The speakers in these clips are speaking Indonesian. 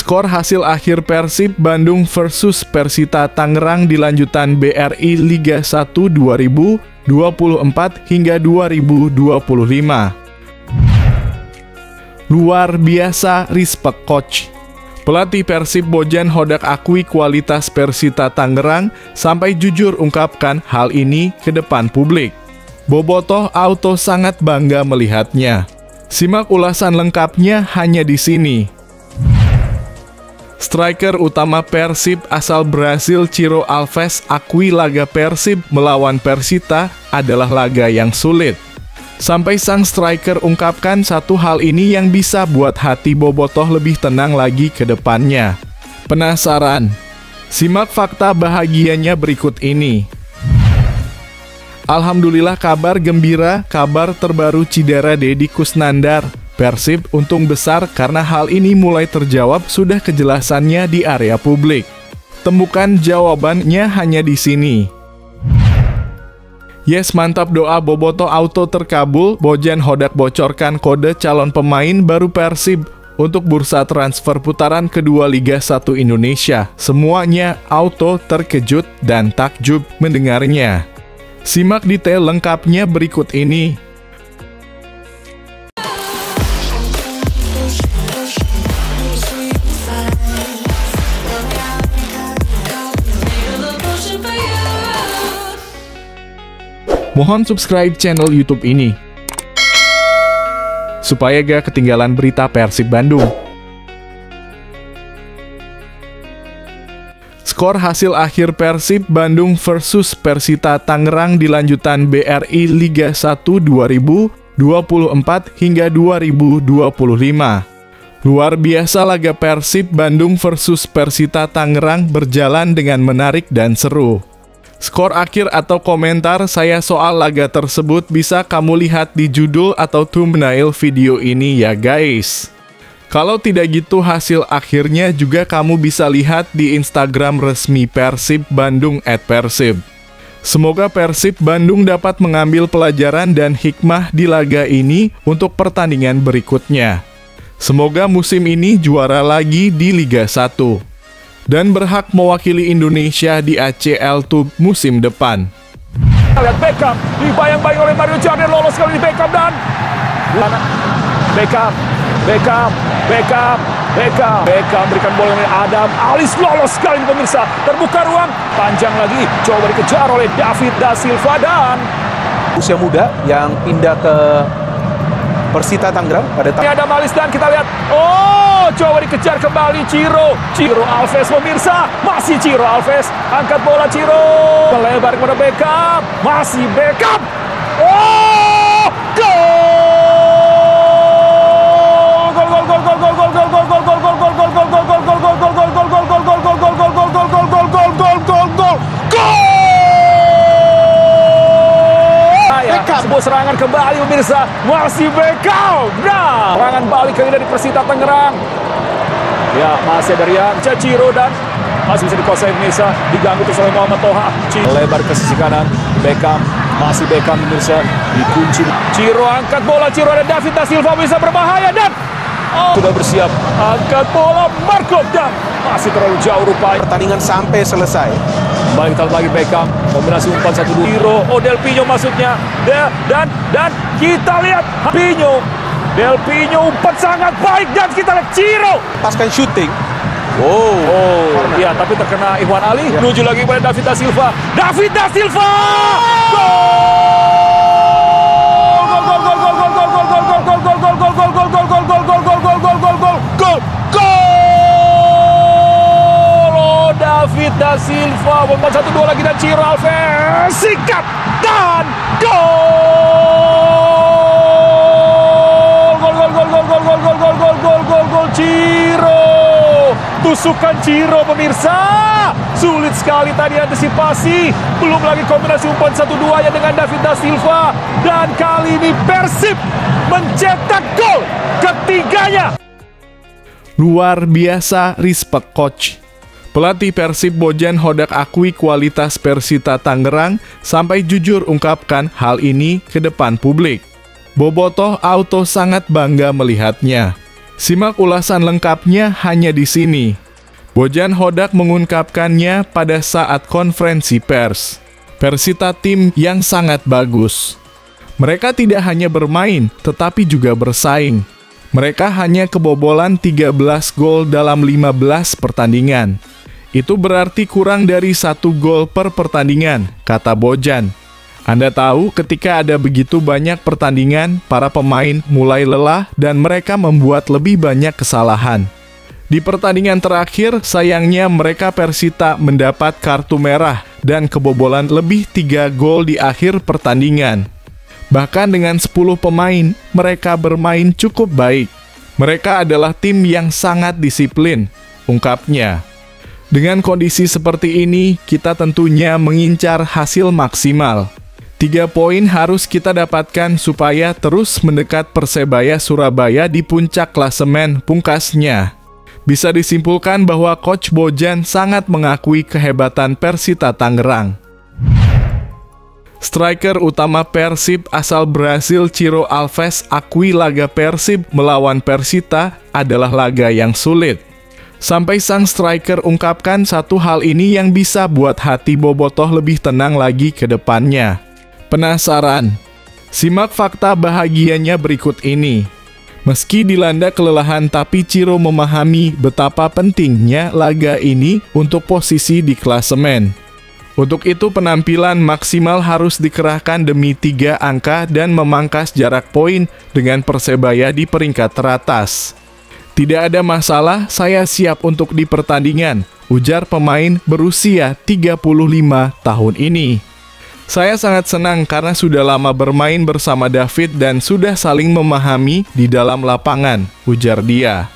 Skor hasil akhir Persib Bandung versus Persita Tangerang di lanjutan BRI Liga 1 2024 hingga 2025. Luar biasa, respect coach. Pelatih Persib Bojan Hodak akui kualitas Persita Tangerang sampai jujur ungkapkan hal ini ke depan publik. Bobotoh Auto sangat bangga melihatnya. Simak ulasan lengkapnya hanya di sini. Striker utama Persib asal Brasil Ciro Alves akui laga Persib melawan Persita adalah laga yang sulit. Sampai sang striker ungkapkan satu hal ini yang bisa buat hati bobotoh lebih tenang lagi ke depannya. Penasaran? Simak fakta bahagianya berikut ini. Alhamdulillah, kabar gembira, kabar terbaru Cidara Dedi Kusnandar. Persib untung besar karena hal ini mulai terjawab sudah kejelasannya di area publik. Temukan jawabannya hanya di sini. Yes, mantap, doa bobotoh Auto terkabul. Bojan Hodak bocorkan kode calon pemain baru Persib untuk bursa transfer putaran kedua Liga 1 Indonesia. Semuanya Auto terkejut dan takjub mendengarnya. Simak detail lengkapnya berikut ini. Mohon subscribe channel YouTube ini supaya gak ketinggalan berita Persib Bandung. Skor hasil akhir Persib Bandung versus Persita Tangerang di lanjutan BRI Liga 1 2024 hingga 2025. Luar biasa, laga Persib Bandung versus Persita Tangerang berjalan dengan menarik dan seru. Skor akhir atau komentar saya soal laga tersebut bisa kamu lihat di judul atau thumbnail video ini ya guys. Kalau tidak gitu hasil akhirnya juga kamu bisa lihat di Instagram resmi Persib Bandung @persib. Semoga Persib Bandung dapat mengambil pelajaran dan hikmah di laga ini untuk pertandingan berikutnya. Semoga musim ini juara lagi di Liga 1. Dan berhak mewakili Indonesia di ACL Tub musim depan. Lihat Beckham, dibayang-bayang oleh Mario Jardel, lolos kali ini Beckham dan Beckham berikan bola oleh Adam Alis, lolos kali ini pemirsa, terbuka ruang, panjang lagi, coba dikejar oleh David Da Silva dan usia muda yang pindah ke Persita Tangerang pada tahun. Ada Malis dan kita lihat, coba dikejar kembali Ciro Alves pemirsa, masih Ciro Alves, angkat bola Ciro, melebar kepada Beckham, masih Beckham, sebuah serangan kembali pemirsa, masih Beckham. Nah, serangan balik kali ini dari Persita Tangerang. Ya, masih ada Rian Ciro dan masih bisa dikuasai pemirsa, diganggu terus oleh Muhammad Toha. Lebar ke sisi kanan, Beckham, masih Beckham pemirsa, dikunci. Ciro angkat bola, Ciro ada David Da Silva bisa berbahaya dan sudah bersiap, angkat bola Marco dan masih terlalu jauh rupanya. Pertandingan sampai selesai. Kembali kita lagi Beckham, kombinasi umpan 1-2. Ciro, Del Pino maksudnya. Dan kita lihat Del Pino umpan sangat baik dan kita lihat Ciro Paskan shooting. Iya, tapi terkena Ikhwan Ali. Menuju lagi pada David Da Silva. David Da Silva! David Da Silva, umpan 1-2 lagi dan Ciro Alves sikat dan gol Ciro, tusukan Ciro pemirsa, sulit sekali tadi antisipasi, belum lagi kombinasi umpan 1-2 nya dengan David Da Silva dan kali ini Persib mencetak gol ketiganya. Luar biasa, respect coach. Pelatih Persib Bojan Hodak akui kualitas Persita Tangerang sampai jujur ungkapkan hal ini ke depan publik. Bobotoh Auto sangat bangga melihatnya. Simak ulasan lengkapnya hanya di sini. Bojan Hodak mengungkapkannya pada saat konferensi pers. Persita tim yang sangat bagus. Mereka tidak hanya bermain, tetapi juga bersaing. Mereka hanya kebobolan 13 gol dalam 15 pertandingan. Itu berarti kurang dari 1 gol per pertandingan, kata Bojan. Anda tahu ketika ada begitu banyak pertandingan, para pemain mulai lelah dan mereka membuat lebih banyak kesalahan. Di pertandingan terakhir, sayangnya mereka Persita mendapat kartu merah dan kebobolan lebih 3 gol di akhir pertandingan. Bahkan dengan 10 pemain, mereka bermain cukup baik. Mereka adalah tim yang sangat disiplin, ungkapnya. Dengan kondisi seperti ini, kita tentunya mengincar hasil maksimal. 3 poin harus kita dapatkan supaya terus mendekat Persebaya Surabaya di puncak klasemen, pungkasnya. Bisa disimpulkan bahwa Coach Bojan sangat mengakui kehebatan Persita Tangerang. Striker utama Persib asal Brasil Ciro Alves akui laga Persib melawan Persita adalah laga yang sulit. Sampai sang striker ungkapkan satu hal ini yang bisa buat hati bobotoh lebih tenang lagi ke depannya. Penasaran? Simak fakta bahagianya berikut ini. Meski dilanda kelelahan tapi Ciro memahami betapa pentingnya laga ini untuk posisi di klasemen. Untuk itu penampilan maksimal harus dikerahkan demi 3 angka dan memangkas jarak poin dengan Persebaya di peringkat teratas. Tidak ada masalah, saya siap untuk di pertandingan, ujar pemain berusia 35 tahun ini. Saya sangat senang karena sudah lama bermain bersama David dan sudah saling memahami di dalam lapangan, ujar dia.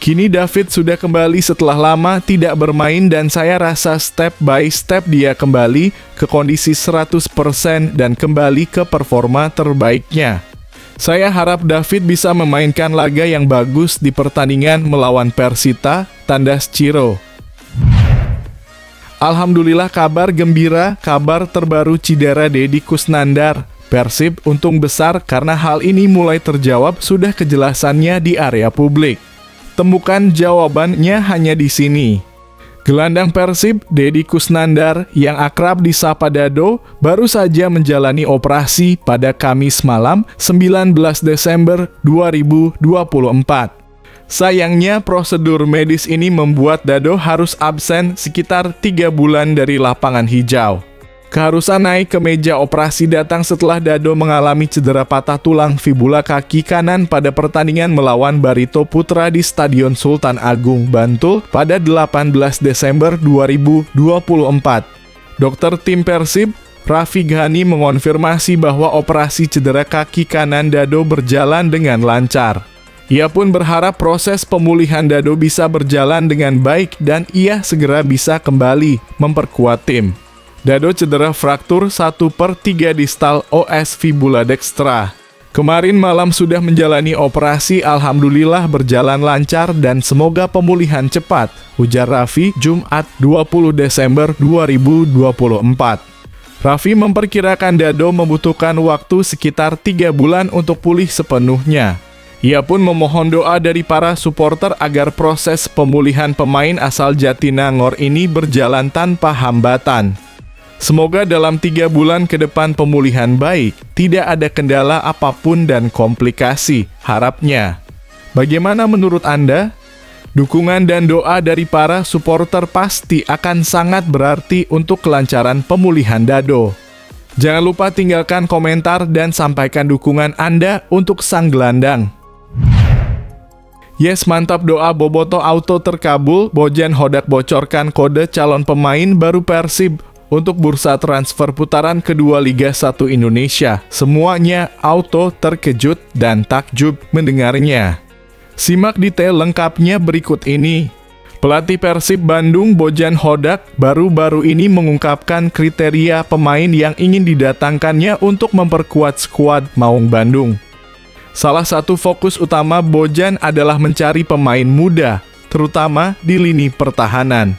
Kini David sudah kembali setelah lama tidak bermain dan saya rasa step by step dia kembali ke kondisi 100% dan kembali ke performa terbaiknya. Saya harap David bisa memainkan laga yang bagus di pertandingan melawan Persita, tandas Ciro. Alhamdulillah kabar gembira, kabar terbaru cedera Deddy Kusnandar. Persib untung besar karena hal ini mulai terjawab sudah kejelasannya di area publik. Temukan jawabannya hanya di sini. Gelandang Persib, Deddy Kusnandar, yang akrab disapa Dado, baru saja menjalani operasi pada Kamis malam 19 Desember 2024. Sayangnya, prosedur medis ini membuat Dado harus absen sekitar 3 bulan dari lapangan hijau. Keharusan naik ke meja operasi datang setelah Dado mengalami cedera patah tulang fibula kaki kanan pada pertandingan melawan Barito Putra di Stadion Sultan Agung, Bantul pada 18 Desember 2024. Dokter tim Persib, Raffi Ghani mengonfirmasi bahwa operasi cedera kaki kanan Dado berjalan dengan lancar. Ia pun berharap proses pemulihan Dado bisa berjalan dengan baik dan ia segera bisa kembali memperkuat tim. Dado cedera fraktur 1/3 distal OS fibula dextra. Kemarin malam sudah menjalani operasi, alhamdulillah berjalan lancar dan semoga pemulihan cepat, ujar Raffi Jumat 20 Desember 2024. Raffi memperkirakan Dado membutuhkan waktu sekitar 3 bulan untuk pulih sepenuhnya. Ia pun memohon doa dari para supporter agar proses pemulihan pemain asal Jatinangor ini berjalan tanpa hambatan. Semoga dalam 3 bulan ke depan pemulihan baik, tidak ada kendala apapun dan komplikasi, harapnya. Bagaimana menurut Anda? Dukungan dan doa dari para supporter pasti akan sangat berarti untuk kelancaran pemulihan Dado. Jangan lupa tinggalkan komentar dan sampaikan dukungan Anda untuk sang gelandang. Yes, mantap, doa Boboto auto terkabul. Bojan Hodak bocorkan kode calon pemain baru Persib untuk bursa transfer putaran kedua Liga 1 Indonesia. Semuanya auto terkejut dan takjub mendengarnya. Simak detail lengkapnya berikut ini. Pelatih Persib Bandung Bojan Hodak baru-baru ini mengungkapkan kriteria pemain yang ingin didatangkannya untuk memperkuat skuad Maung Bandung. Salah satu fokus utama Bojan adalah mencari pemain muda, terutama di lini pertahanan.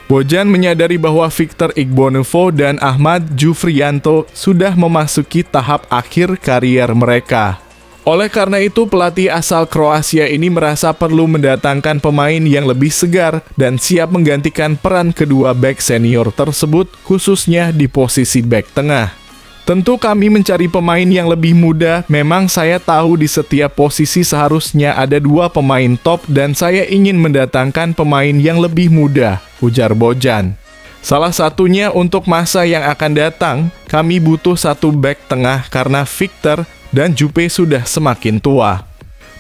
Bojan menyadari bahwa Victor Igbonevo dan Ahmad Jufrianto sudah memasuki tahap akhir karier mereka. Oleh karena itu, pelatih asal Kroasia ini merasa perlu mendatangkan pemain yang lebih segar dan siap menggantikan peran kedua bek senior tersebut, khususnya di posisi bek tengah. Tentu kami mencari pemain yang lebih muda, memang saya tahu di setiap posisi seharusnya ada 2 pemain top dan saya ingin mendatangkan pemain yang lebih muda, ujar Bojan. Salah satunya untuk masa yang akan datang, kami butuh 1 bek tengah karena Victor dan Jupe sudah semakin tua.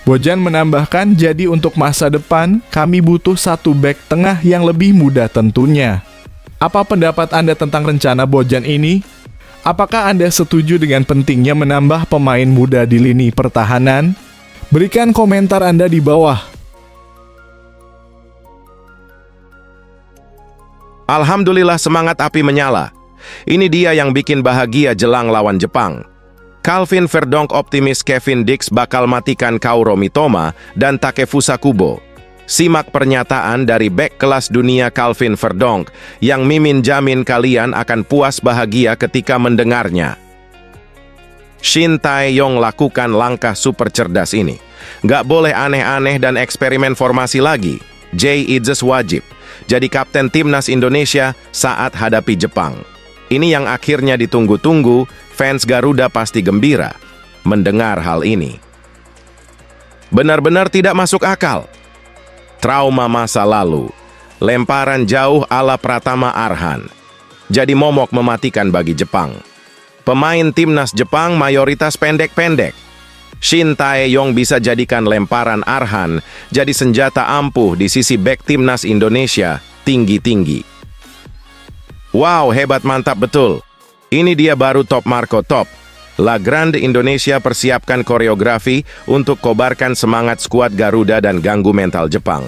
Bojan menambahkan, jadi untuk masa depan, kami butuh 1 bek tengah yang lebih muda tentunya. Apa pendapat Anda tentang rencana Bojan ini? Apakah Anda setuju dengan pentingnya menambah pemain muda di lini pertahanan? Berikan komentar Anda di bawah. Alhamdulillah, semangat api menyala. Ini dia yang bikin bahagia jelang lawan Jepang. Calvin Verdonk optimis Kevin Dix bakal matikan Kaoru Mitoma dan Takefusa Kubo. Simak pernyataan dari bek kelas dunia Calvin Verdonk yang Mimin jamin kalian akan puas bahagia ketika mendengarnya. Shin Tae-yong lakukan langkah super cerdas ini. Nggak boleh aneh-aneh dan eksperimen formasi lagi. Jay Idzes wajib jadi kapten timnas Indonesia saat hadapi Jepang. Ini yang akhirnya ditunggu-tunggu, fans Garuda pasti gembira mendengar hal ini. Benar-benar tidak masuk akal. Trauma masa lalu, lemparan jauh ala Pratama Arhan, jadi momok mematikan bagi Jepang. Pemain timnas Jepang mayoritas pendek-pendek. Shin Tae-yong bisa jadikan lemparan Arhan jadi senjata ampuh di sisi bek timnas Indonesia tinggi-tinggi. Wow, hebat mantap betul. Ini dia baru top Marco Top. La Grande Indonesia persiapkan koreografi untuk kobarkan semangat skuad Garuda dan ganggu mental Jepang.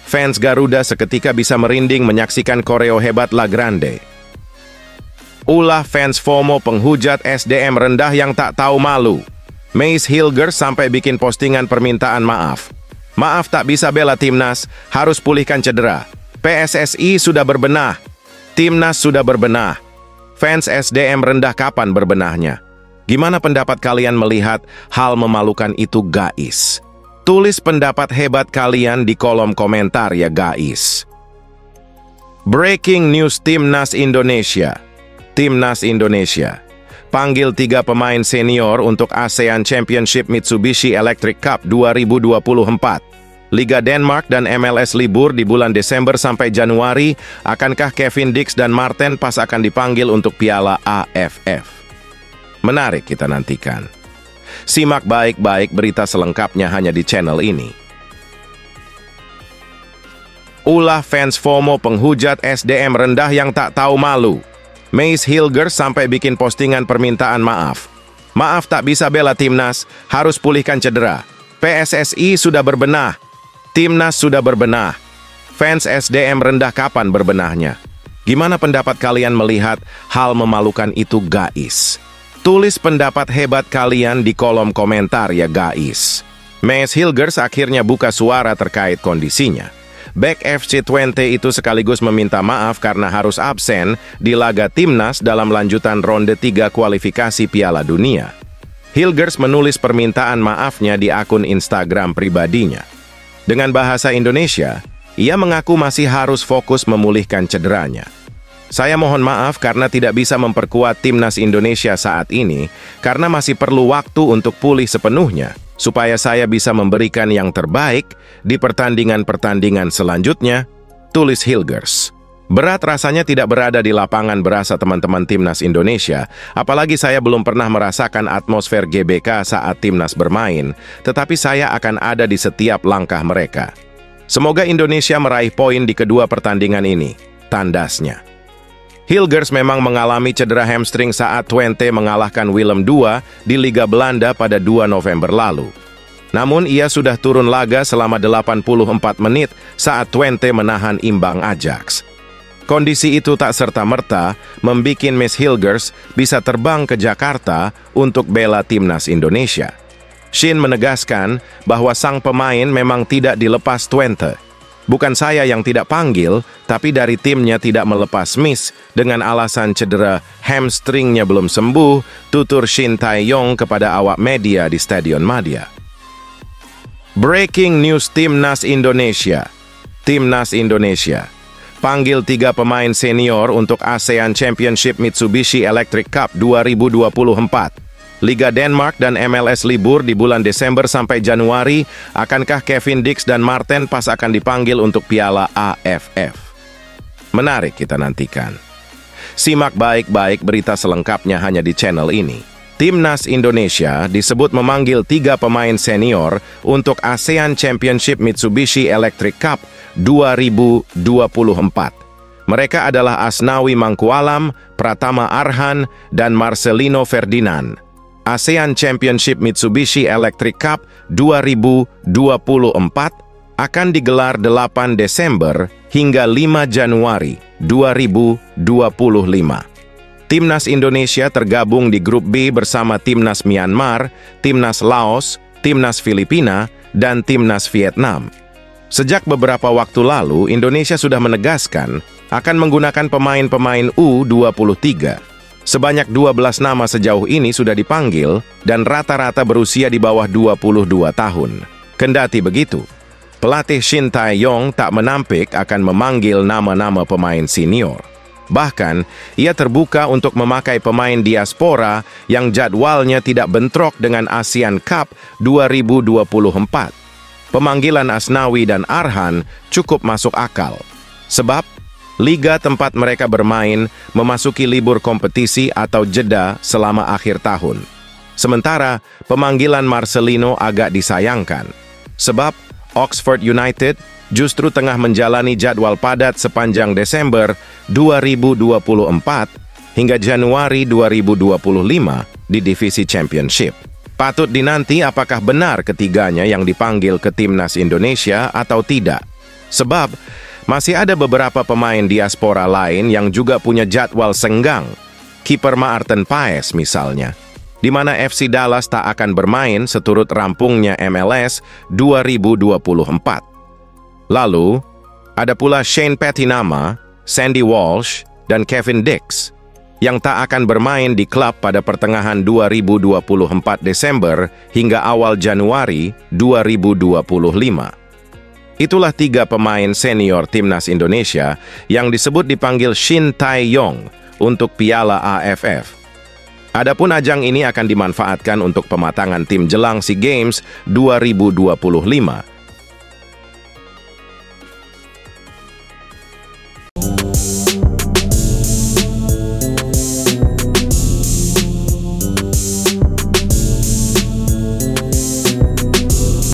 Fans Garuda seketika bisa merinding menyaksikan koreo hebat La Grande. Ulah fans FOMO penghujat SDM rendah yang tak tahu malu. Mace Hilgers sampai bikin postingan permintaan maaf. Maaf tak bisa bela timnas, harus pulihkan cedera. PSSI sudah berbenah. Timnas sudah berbenah. Fans SDM rendah kapan berbenahnya? Gimana pendapat kalian melihat hal memalukan itu, guys? Tulis pendapat hebat kalian di kolom komentar ya, guys. Breaking news Timnas Indonesia. Timnas Indonesia panggil 3 pemain senior untuk ASEAN Championship Mitsubishi Electric Cup 2024. Liga Denmark dan MLS libur di bulan Desember sampai Januari. Akankah Kevin Dix dan Marten Pas akan dipanggil untuk Piala AFF? Menarik kita nantikan. Simak baik-baik berita selengkapnya hanya di channel ini. Ulah fans FOMO penghujat SDM rendah yang tak tahu malu. Mace Hilgers sampai bikin postingan permintaan maaf. Maaf tak bisa bela timnas, harus pulihkan cedera. PSSI sudah berbenah. Timnas sudah berbenah. Fans SDM rendah kapan berbenahnya? Gimana pendapat kalian melihat hal memalukan itu, guys? Tulis pendapat hebat kalian di kolom komentar ya, guys. Mace Hilgers akhirnya buka suara terkait kondisinya. Bek FC Twente itu sekaligus meminta maaf karena harus absen di laga timnas dalam lanjutan ronde 3 kualifikasi Piala Dunia. Hilgers menulis permintaan maafnya di akun Instagram pribadinya. Dengan bahasa Indonesia, ia mengaku masih harus fokus memulihkan cederanya. Saya mohon maaf karena tidak bisa memperkuat timnas Indonesia saat ini karena masih perlu waktu untuk pulih sepenuhnya, supaya saya bisa memberikan yang terbaik di pertandingan-pertandingan selanjutnya, tulis Hilgers. Berat rasanya tidak berada di lapangan berasa teman-teman timnas Indonesia, apalagi saya belum pernah merasakan atmosfer GBK saat timnas bermain, tetapi saya akan ada di setiap langkah mereka. Semoga Indonesia meraih poin di kedua pertandingan ini, tandasnya. Hilgers memang mengalami cedera hamstring saat Twente mengalahkan Willem II di Liga Belanda pada 2 November lalu. Namun ia sudah turun laga selama 84 menit saat Twente menahan imbang Ajax. Kondisi itu tak serta-merta membuat Mace Hilgers bisa terbang ke Jakarta untuk bela timnas Indonesia. Shin menegaskan bahwa sang pemain memang tidak dilepas Twente. Bukan saya yang tidak panggil, tapi dari timnya tidak melepas Miss dengan alasan cedera hamstringnya belum sembuh, tutur Shin Tae-yong kepada awak media di Stadion Madia. Breaking news Timnas Indonesia. Timnas Indonesia panggil 3 pemain senior untuk ASEAN Championship Mitsubishi Electric Cup 2024. Liga Denmark dan MLS libur di bulan Desember sampai Januari. Akankah Kevin Dix dan Marten Pas akan dipanggil untuk Piala AFF? Menarik kita nantikan. Simak baik-baik berita selengkapnya hanya di channel ini. Timnas Indonesia disebut memanggil 3 pemain senior untuk ASEAN Championship Mitsubishi Electric Cup 2024. Mereka adalah Asnawi Mangkualam, Pratama Arhan, dan Marcelino Ferdinand. ASEAN Championship Mitsubishi Electric Cup 2024 akan digelar 8 Desember hingga 5 Januari 2025. Timnas Indonesia tergabung di grup B bersama Timnas Myanmar, Timnas Laos, Timnas Filipina, dan Timnas Vietnam. Sejak beberapa waktu lalu, Indonesia sudah menegaskan akan menggunakan pemain-pemain U23. Sebanyak 12 nama sejauh ini sudah dipanggil dan rata-rata berusia di bawah 22 tahun. Kendati begitu, pelatih Shin Tae-yong tak menampik akan memanggil nama-nama pemain senior. Bahkan, ia terbuka untuk memakai pemain diaspora yang jadwalnya tidak bentrok dengan ASEAN Cup 2024. Pemanggilan Asnawi dan Arhan cukup masuk akal. Sebab, liga tempat mereka bermain memasuki libur kompetisi atau jeda selama akhir tahun. Sementara, pemanggilan Marcelino agak disayangkan. Sebab, Oxford United justru tengah menjalani jadwal padat sepanjang Desember 2024 hingga Januari 2025 di divisi Championship. Patut dinanti apakah benar ketiganya yang dipanggil ke Timnas Indonesia atau tidak. Sebab, masih ada beberapa pemain diaspora lain yang juga punya jadwal senggang. Kiper Maarten Paes misalnya, di mana FC Dallas tak akan bermain seturut rampungnya MLS 2024. Lalu, ada pula Shane Petinama, Sandy Walsh, dan Kevin Dix yang tak akan bermain di klub pada pertengahan 2024 Desember hingga awal Januari 2025. Itulah 3 pemain senior Timnas Indonesia yang disebut dipanggil Shin Tae-yong untuk Piala AFF. Adapun ajang ini akan dimanfaatkan untuk pematangan tim jelang SEA Games 2025